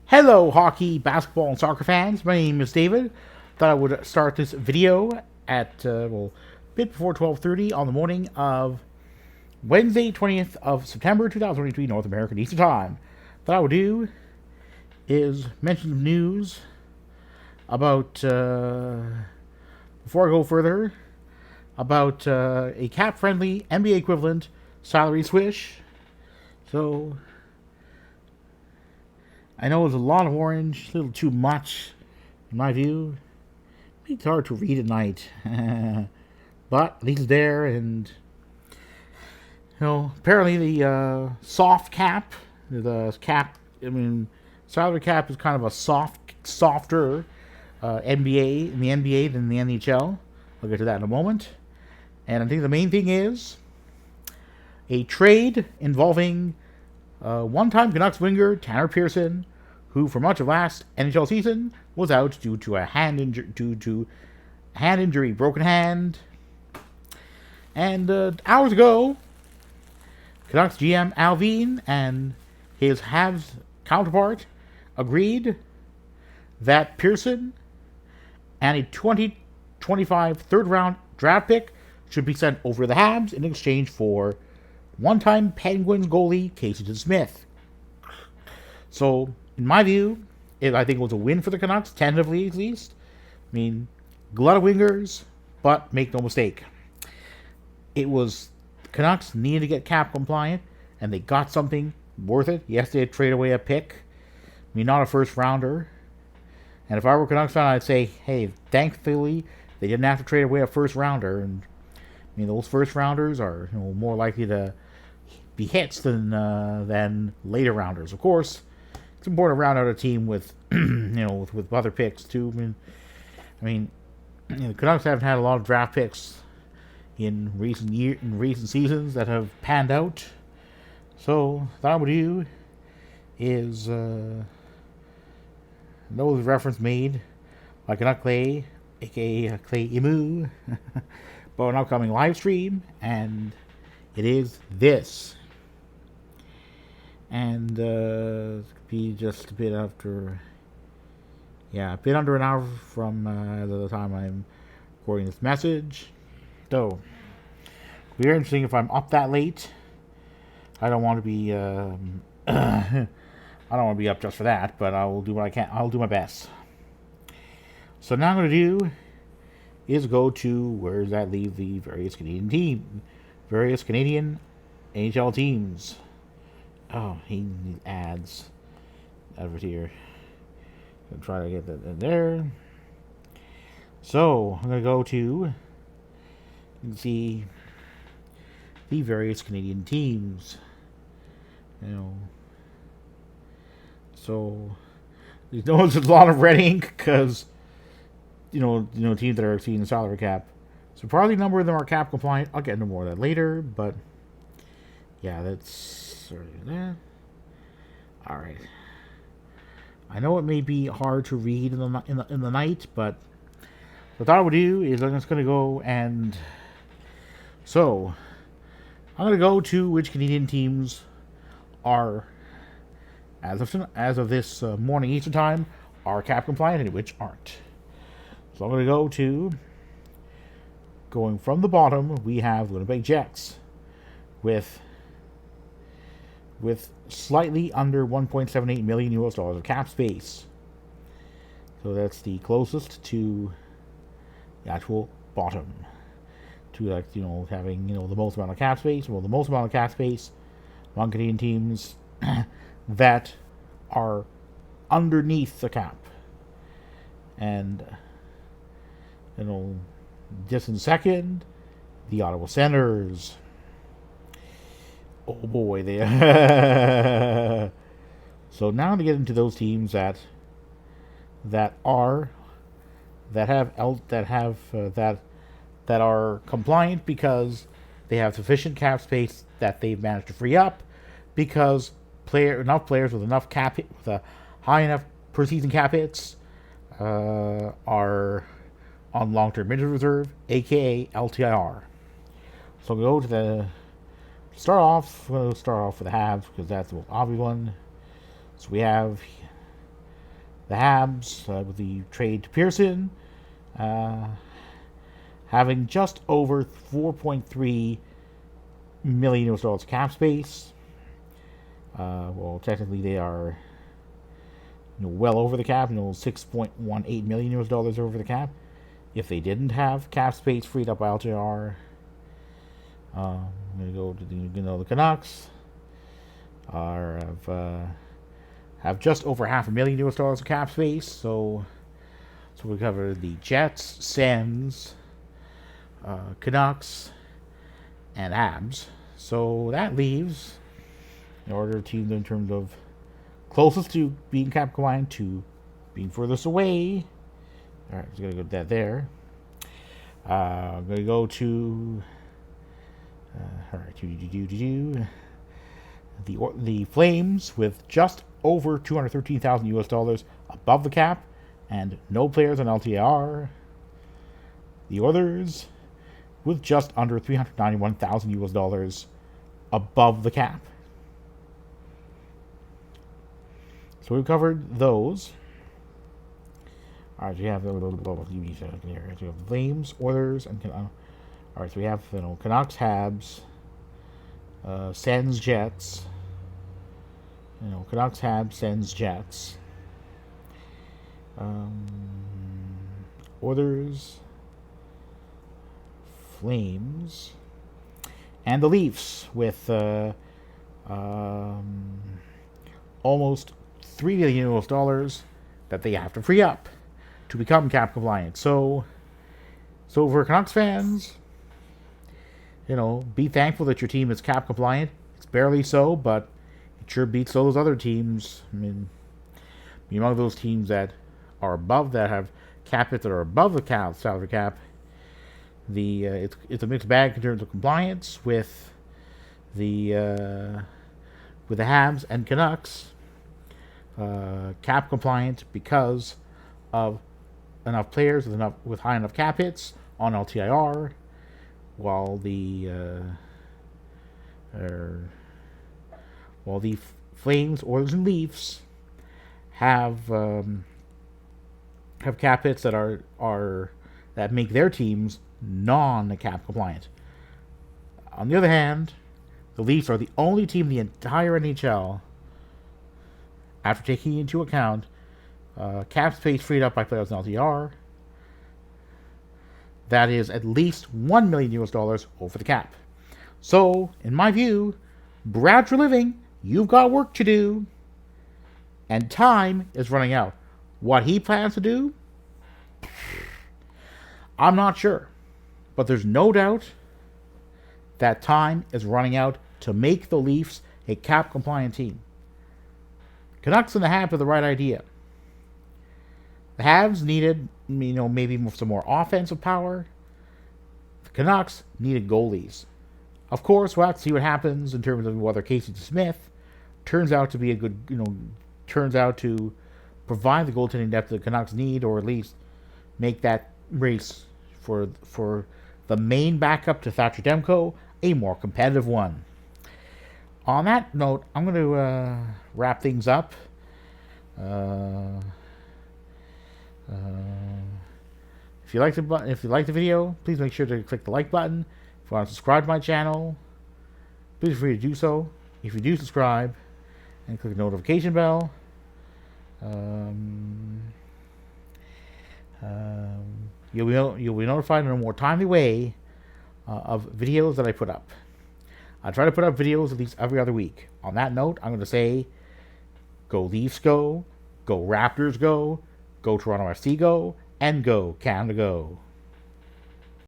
Hello, hockey, basketball, and soccer fans. My name is David. Thought I would start this video at a bit before 12:30 on the morning of Wednesday, 20th of September, 2023, North American Eastern Time. What I would do is mention some news about before I go further about a cap-friendly NBA equivalent salary swish. So I know it's a lot of orange, a little too much, in my view. It's hard to read at night, but at least it's there. And apparently the soft cap, the cap. I mean, salary cap is kind of a softer NBA in the NBA than the NHL. I'll get to that in a moment. And I think the main thing is a trade involving one-time Canucks winger Tanner Pearson, who for much of last NHL season was out due to a hand injury, broken hand. And hours ago, Canucks GM Alvin and his Habs counterpart agreed that Pearson and a 2025 third-round draft pick should be sent over to the Habs in exchange for one-time Penguins goalie Casey Smith. So, in my view, I think it was a win for the Canucks, tentatively at least. I mean, a lot of wingers, but make no mistake. It was the Canucks needed to get cap compliant, and they got something worth it. Yes, they had traded away a pick. I mean, not a first rounder. And if I were a Canucks fan, I'd say, hey, thankfully, they didn't have to trade away a first rounder. And I mean, those first rounders are more likely to be hits than later rounders. Of course, it's important to round out a team with with other picks too. I mean, the Canucks haven't had a lot of draft picks in recent seasons that have panned out. So what I would do is no reference made by Canuck Clay, aka Clay Emu, about an upcoming live stream, and it is this. And it could be just a bit after, a bit under an hour from the time I'm recording this message. So, it'll be very interesting if I'm up that late. I don't want to be, I don't want to be up just for that, but I will do what I can. I'll do my best. So now I'm going to do is go to where does that leave the various Canadian NHL teams. Oh, he adds over here. I'm try to get that in there. So I'm gonna go to see the various Canadian teams. So there's a lot of red ink because teams that are exceeding the salary cap. So probably a number of them are cap compliant. I'll get into more of that later, but yeah, that's sort of there. All right. I know it may be hard to read in the night, but what I would do is I'm just going to go and so I'm going to go to which Canadian teams are as of this morning Eastern time are cap compliant and which aren't. So I'm going to go to going from the bottom. We have Winnipeg Jets with slightly under $1.78 million of cap space. So that's the closest to the actual bottom. To having the most amount of cap space. Well, the most amount of cap space among Canadian teams that are underneath the cap. And just in second, the Ottawa Senators. Oh boy, they. So now to get into those teams that are compliant because they have sufficient cap space that they've managed to free up because enough players with enough cap with a high enough per season cap hits are on long-term injury reserve, aka LTIR. So we'll go to the. We're going to start off with the Habs because that's the most obvious one. So we have The Habs, with the trade to Pearson, having just over $4.3 million US cap space. Well, technically they are well over the cap, $6.18 million US over the cap. If they didn't have cap space freed up by LTR, I'm going to go to the Canucks have just over $500,000 US of cap space. So we cover the Jets, Sens, Canucks, and Habs. So that leaves, in order to in terms of closest to being cap compliant to being furthest away. All right, so I'm gonna go to that there. I'm gonna go to all right, the Flames with just over $213,000 above the cap and no players on LTIR. The Oilers with just under $391,000 above the cap. So we've covered those. All right, we have the Flames, Oilers, and all right. So we have Canucks, Habs, Sens, Jets. Canucks, Habs, Sens, Jets. Oilers, Flames, and the Leafs with almost $3 million that they have to free up to become cap compliant. So for Canucks fans, be thankful that your team is cap compliant. It's barely so, but it sure beats all those other teams. I mean, among those teams that are above, that have cap hits that are above the salary cap, it's a mixed bag in terms of compliance with the Habs and Canucks. Cap compliant because of enough players with high enough cap hits on LTIR, while the Flames, Oilers, and Leafs have cap hits that that make their teams non-cap compliant. On the other hand, the Leafs are the only team in the entire NHL, after taking into account cap space freed up by players in LTR, that is at least $1 million over the cap. So, in my view, Brad for living, you've got work to do, and time is running out. What he plans to do, I'm not sure, but there's no doubt that time is running out to make the Leafs a cap compliant team. Canucks and the Habs have the right idea. The Habs needed, maybe some more offensive power. The Canucks needed goalies. Of course, we'll have to see what happens in terms of whether Casey Smith turns out to be a good, turns out to provide the goaltending depth the Canucks need, or at least make that race for the main backup to Thatcher Demko a more competitive one. On that note, I'm going to wrap things up. If you like the video, please make sure to click the like button. If you want to subscribe to my channel, please feel free to do so. If you do subscribe, and click the notification bell, you'll be notified in a more timely way of videos that I put up. I try to put up videos at least every other week. On that note, I'm going to say, go Leafs go Raptors go Toronto FC go, and go Canada go.